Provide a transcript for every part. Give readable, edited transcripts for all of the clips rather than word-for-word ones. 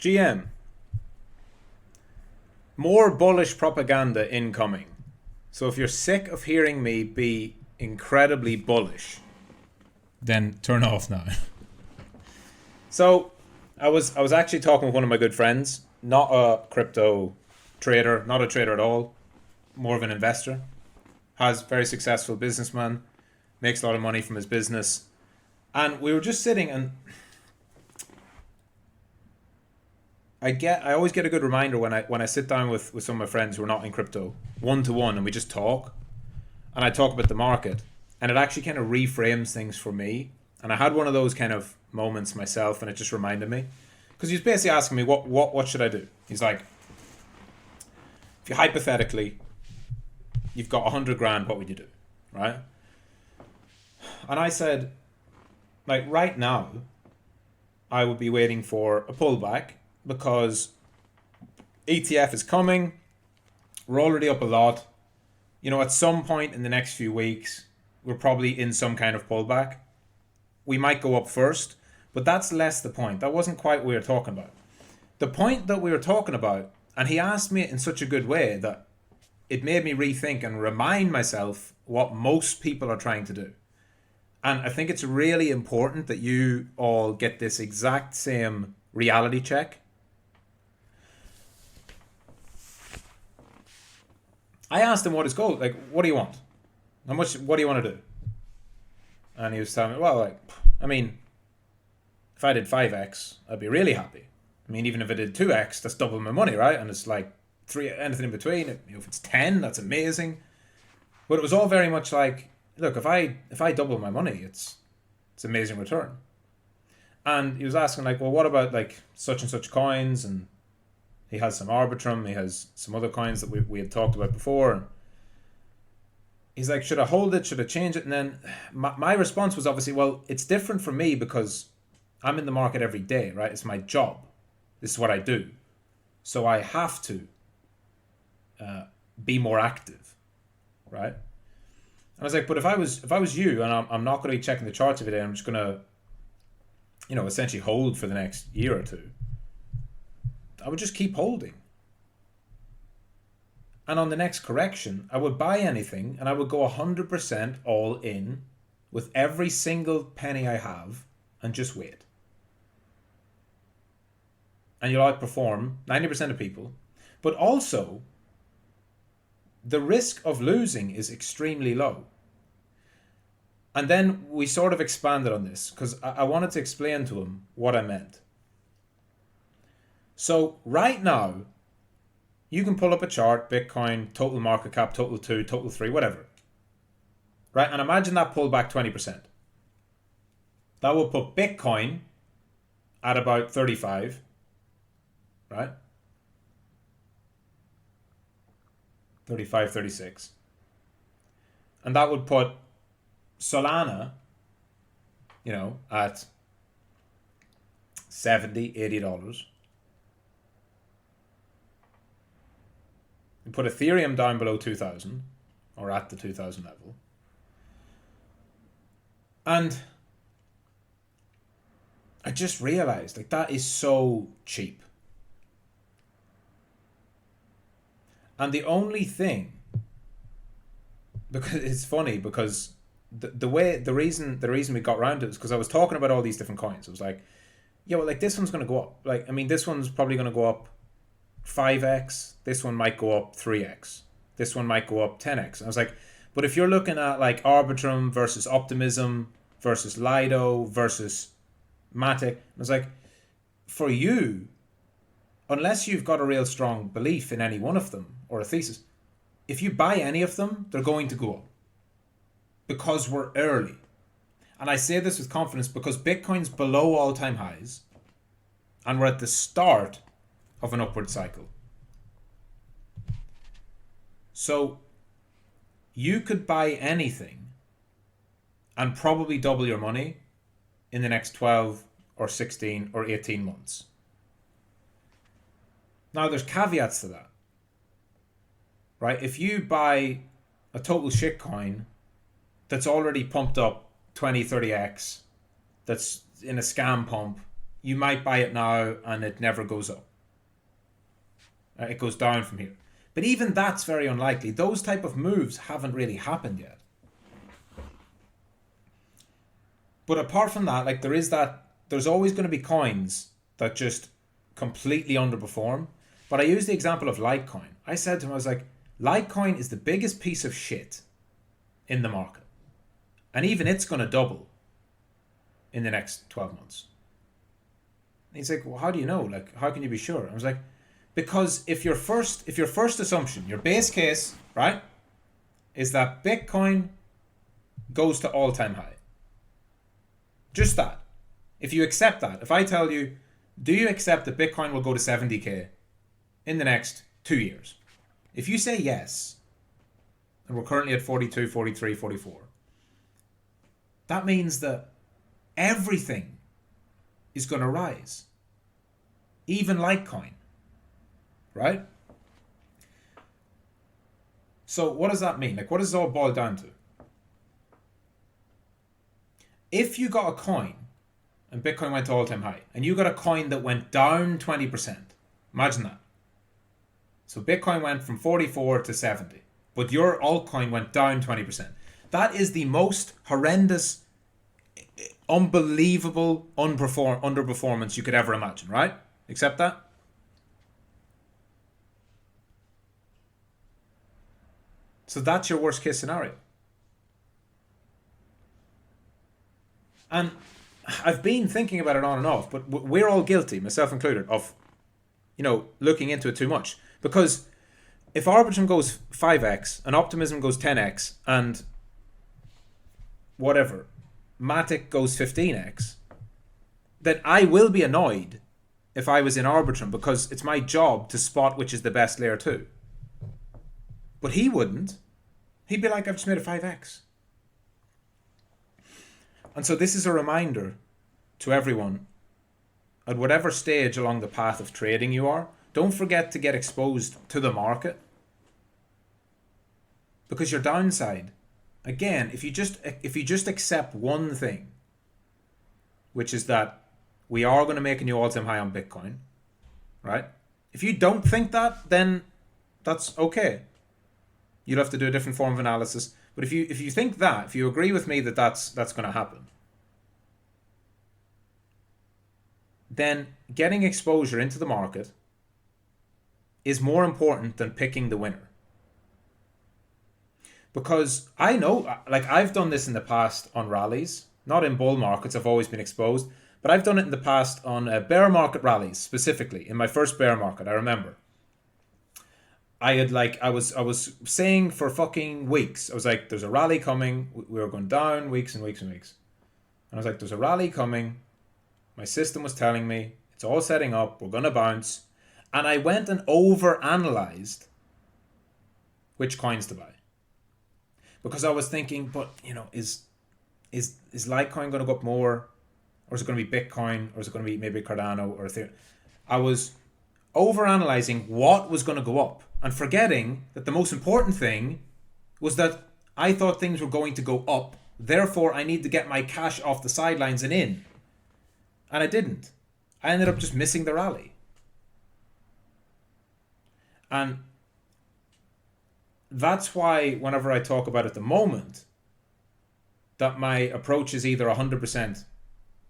GM, more bullish propaganda incoming. So if you're sick of hearing me be incredibly bullish, then turn off now. So I was actually talking with one of my good friends, not a crypto trader, not a trader at all, more of an investor. Has very successful businessman, makes a lot of money from his business. And we were just sitting, and I always get a good reminder when I sit down with some of my friends who are not in crypto, one to one, and we just talk, and I talk about the market, and it actually kind of reframes things for me. And I had one of those kind of moments myself, and it just reminded me, because he was basically asking me what should I do. He's like, if you hypothetically, you've got 100 grand, what would you do, right? And I said, like right now, I would be waiting for a pullback because ETF is coming. We're already up a lot. You know, at some point in the next few weeks, we're probably in some kind of pullback. We might go up first, but that's less the point. That wasn't quite what we were talking about. The point that we were talking about, and he asked me it in such a good way that it made me rethink and remind myself what most people are trying to do. And I think it's really important that you all get this exact same reality check. I asked him what his goal, like, what do you want? What do you want to do? And he was telling me, well, like, I mean, if I did 5x, I'd be really happy. I mean, even if I did 2x, that's double my money, right? And it's like anything in between. If it's 10, that's amazing. But it was all very much like, look, if I double my money, it's amazing return. And he was asking like, well, what about like such and such coins? And he has some Arbitrum, he has some other coins that we had talked about before. He's like, should I hold it? Should I change it? And then my response was obviously, well, it's different for me because I'm in the market every day, right? It's my job. This is what I do. So I have to be more active, right? And I was like, but if I was you, and I'm not going to be checking the charts every day, I'm just going to, essentially hold for the next year or two, I would just keep holding. And on the next correction, I would buy anything and I would go 100% all in with every single penny I have and just wait. And you'll outperform 90% of people. But also, the risk of losing is extremely low. And then we sort of expanded on this because I wanted to explain to him what I meant. So right now, you can pull up a chart, Bitcoin, total market cap, total 2, total 3, whatever. Right? And imagine that pulled back 20%. That will put Bitcoin at about 35, right? 35, 36. And that would put Solana, at $70, $80. You put Ethereum down below 2,000 or at the 2,000 level. And I just realized like that is so cheap. And the only thing, because it's funny because the reason we got around to it is because I was talking about all these different coins. I was like, yeah, well, like this one's going to go up. Like, I mean, this one's probably going to go up 5x. This one might go up 3x. This one might go up 10x. And I was like, but if you're looking at like Arbitrum versus Optimism versus Lido versus Matic, I was like, for you, unless you've got a real strong belief in any one of them or a thesis, if you buy any of them, they're going to go up because we're early. And I say this with confidence because Bitcoin's below all-time highs and we're at the start of an upward cycle. So you could buy anything and probably double your money in the next 12 or 16 or 18 months. Now there's caveats to that, right? If you buy a total shitcoin that's already pumped up 20, 30x, that's in a scam pump you might buy it now and it never goes up. It goes down from here. But even that's very unlikely. Those type of moves haven't really happened yet. But apart from that, like there's always going to be coins that just completely underperform. But I used the example of Litecoin. I said to him, I was like, Litecoin is the biggest piece of shit in the market. And even it's going to double in the next 12 months. And he's like, well, how do you know? Like, how can you be sure? I was like, because if your first assumption, your base case, right, is that Bitcoin goes to all-time high. Just that. If you accept that, if I tell you, do you accept that Bitcoin will go to 70k in the next 2 years? If you say yes, and we're currently at 42, 43, 44, that means that everything is going to rise. Even Litecoin. Right? So what does that mean? Like, what does it all boil down to? If you got a coin and Bitcoin went to all-time high, and you got a coin that went down 20%, imagine that. So Bitcoin went from 44 to 70, but your altcoin went down 20%. That is the most horrendous, unbelievable underperformance you could ever imagine, right? Accept that? So that's your worst case scenario. And I've been thinking about it on and off, but we're all guilty, myself included, of, looking into it too much. Because if Arbitrum goes 5x and Optimism goes 10x and whatever, Matic goes 15x, then I will be annoyed if I was in Arbitrum, because it's my job to spot which is the best layer 2. But he wouldn't. He'd be like, I've just made a 5x. And so this is a reminder to everyone, at whatever stage along the path of trading you are, don't forget to get exposed to the market. Because your downside, again, if you just accept one thing, which is that we are going to make a new all-time high on Bitcoin, right? If you don't think that, then that's okay. You'll have to do a different form of analysis. But if you think that, if you agree with me that that's going to happen, then getting exposure into the market is more important than picking the winner. Because I know, like, I've done this in the past on rallies, not in bull markets, I've always been exposed, but I've done it in the past on bear market rallies, specifically. In my first bear market, I remember. I was saying for fucking weeks, I was like, there's a rally coming. We were going down weeks and weeks and weeks. And I was like, there's a rally coming. My system was telling me, it's all setting up, we're going to bounce. And I went and over-analyzed which coins to buy. Because I was thinking, but, is Litecoin going to go up more? Or is it going to be Bitcoin? Or is it going to be maybe Cardano or Ethereum? I was over-analyzing what was going to go up and forgetting that the most important thing was that I thought things were going to go up. Therefore, I need to get my cash off the sidelines and in. And I didn't. I ended up just missing the rally. And that's why whenever I talk about at the moment that my approach is either 100%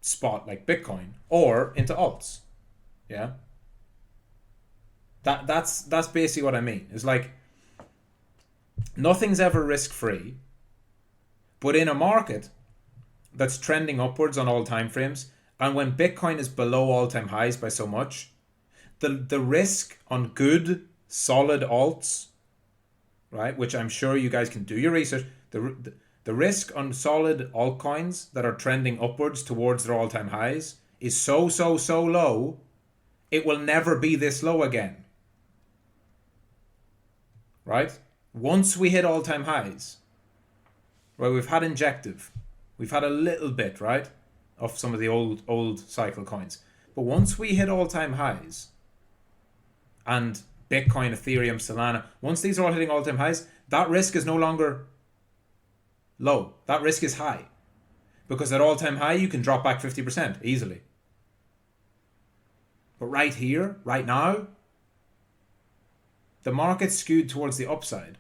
spot like Bitcoin or into alts. Yeah? That's basically what I mean. It's like nothing's ever risk-free, but in a market that's trending upwards on all time frames, and when Bitcoin is below all-time highs by so much, the risk on good, solid alts, right, which I'm sure you guys can do your research, the risk on solid altcoins that are trending upwards towards their all-time highs is so low, it will never be this low again. Right? Once we hit all-time highs, right, we've had injective, we've had a little bit, right, of some of the old cycle coins. But once we hit all-time highs, and Bitcoin, Ethereum, Solana, once these are all hitting all-time highs, that risk is no longer low. That risk is high. Because at all-time high, you can drop back 50% easily. But right here, right now, the market's skewed towards the upside.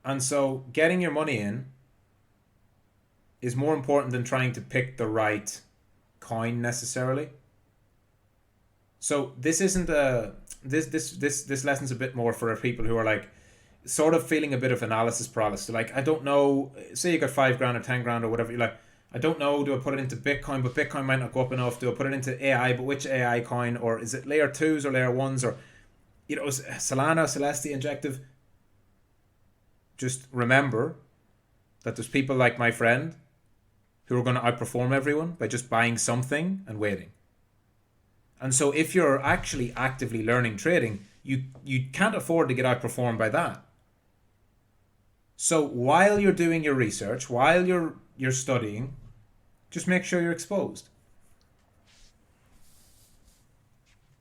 And so getting your money in is more important than trying to pick the right coin necessarily. So this isn't a this lesson's a bit more for people who are like sort of feeling a bit of analysis paralysis. Like, I don't know, say you got 5 grand or 10 grand or whatever, you're like, I don't know, do I put it into Bitcoin, but Bitcoin might not go up enough? Do I put it into AI, but which AI coin? Or is it layer 2s or layer 1s? Or, Solana, Celestia, Injective? Just remember that there's people like my friend who are going to outperform everyone by just buying something and waiting. And so if you're actually actively learning trading, you can't afford to get outperformed by that. So while you're doing your research, while you're studying, just make sure you're exposed.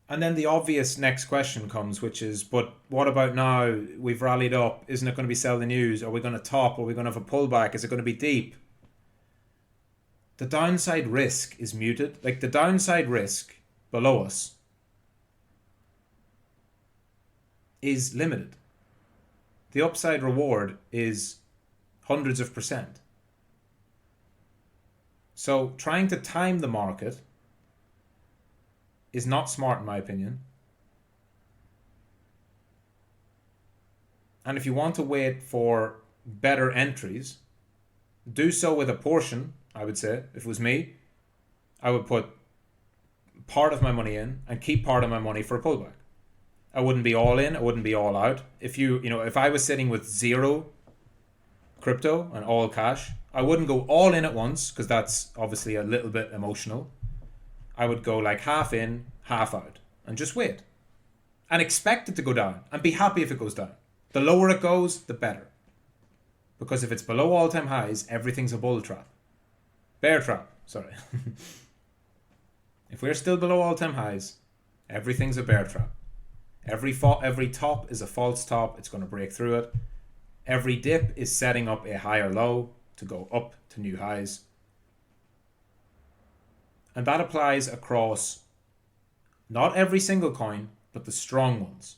And then the obvious next question comes, which is, but what about now? We've rallied up. Isn't it going to be sell the news? Are we going to top? Are we going to have a pullback? Is it going to be deep? The downside risk is muted. Like, the downside risk below us is limited. The upside reward is hundreds of percent. So trying to time the market is not smart, in my opinion. And if you want to wait for better entries, do so with a portion, I would say. If it was me, I would put part of my money in and keep part of my money for a pullback. I wouldn't be all in, I wouldn't be all out. If I was sitting with zero crypto and all cash, I wouldn't go all in at once, because that's obviously a little bit emotional. I would go like half in, half out, and just wait. And expect it to go down, and be happy if it goes down. The lower it goes, the better. Because if it's below all-time highs, everything's a bull trap. Bear trap, sorry. If we're still below all-time highs, everything's a bear trap. Every top is a false top. It's going to break through it. Every dip is setting up a higher low to go up to new highs. And that applies across not every single coin, but the strong ones.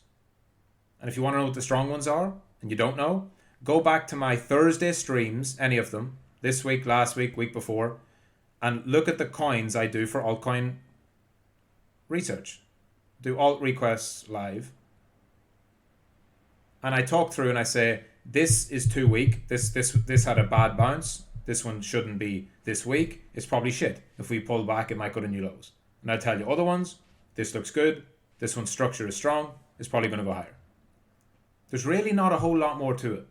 And if you want to know what the strong ones are, and you don't know, go back to my Thursday streams, any of them, this week, last week, week before, and look at the coins I do for altcoin research. Do alt requests live. And I talk through and I say, this is too weak. This had a bad bounce. This one shouldn't be this weak. It's probably shit. If we pull back, it might go to new lows. And I tell you other ones, this looks good. This one's structure is strong. It's probably going to go higher. There's really not a whole lot more to it.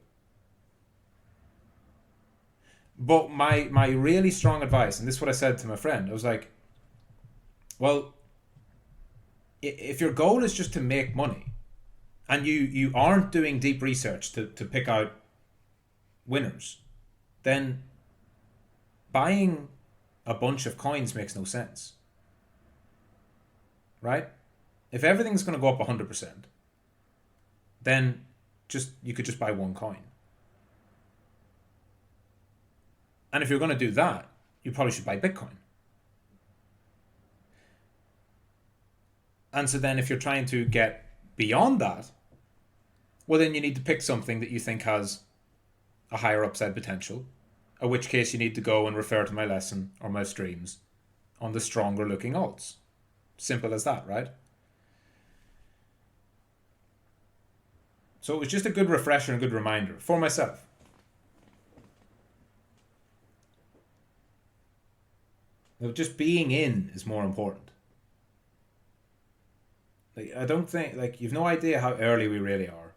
But my really strong advice, and this is what I said to my friend, I was like, well, if your goal is just to make money, and you aren't doing deep research to pick out winners, then buying a bunch of coins makes no sense. Right? If everything's going to go up 100%, then you could just buy one coin. And if you're going to do that, you probably should buy Bitcoin. And so then if you're trying to get beyond that, well, then you need to pick something that you think has a higher upside potential, in which case you need to go and refer to my lesson or my streams on the stronger looking alts. Simple as that, right? So it was just a good refresher and good reminder for myself. Just being in is more important. Like, I don't think, like, you've no idea how early we really are.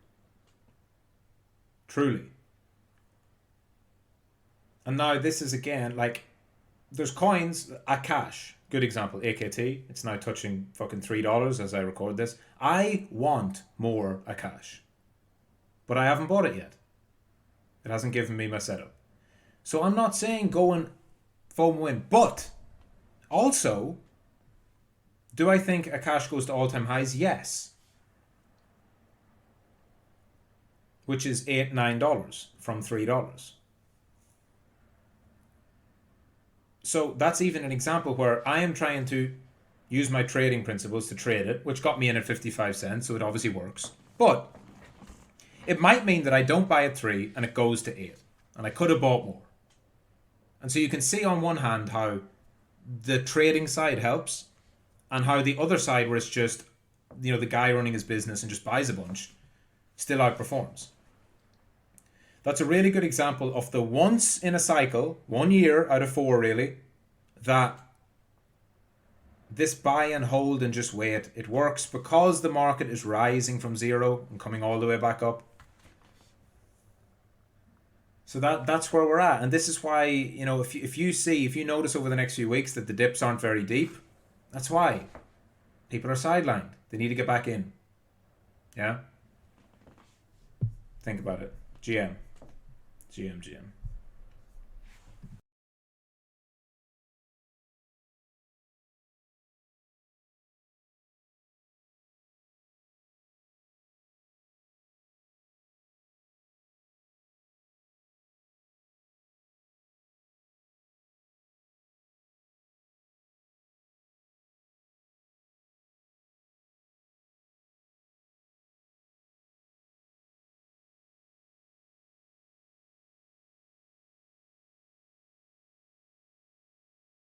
Truly. And now this is again, like, there's coins, Akash, good example, AKT, it's now touching fucking $3 as I record this. I want more Akash, but I haven't bought it yet. It hasn't given me my setup. So I'm not saying go and FOMO in, but also, do I think Akash goes to all-time highs? Yes. Which is $8-9 from $3. So that's even an example where I am trying to use my trading principles to trade it, which got me in at 55 cents, so it obviously works. But it might mean that I don't buy at 3 and it goes to 8. And I could have bought more. And so you can see on one hand how the trading side helps, and how the other side, where it's just, the guy running his business and just buys a bunch, still outperforms. That's a really good example of the once in a cycle, 1 year out of 4 really, that this buy and hold and just wait, it works because the market is rising from 0 and coming all the way back up. So that's where we're at. And this is why, if you notice over the next few weeks that the dips aren't very deep, that's why. People are sidelined. They need to get back in. Yeah? Think about it. GM.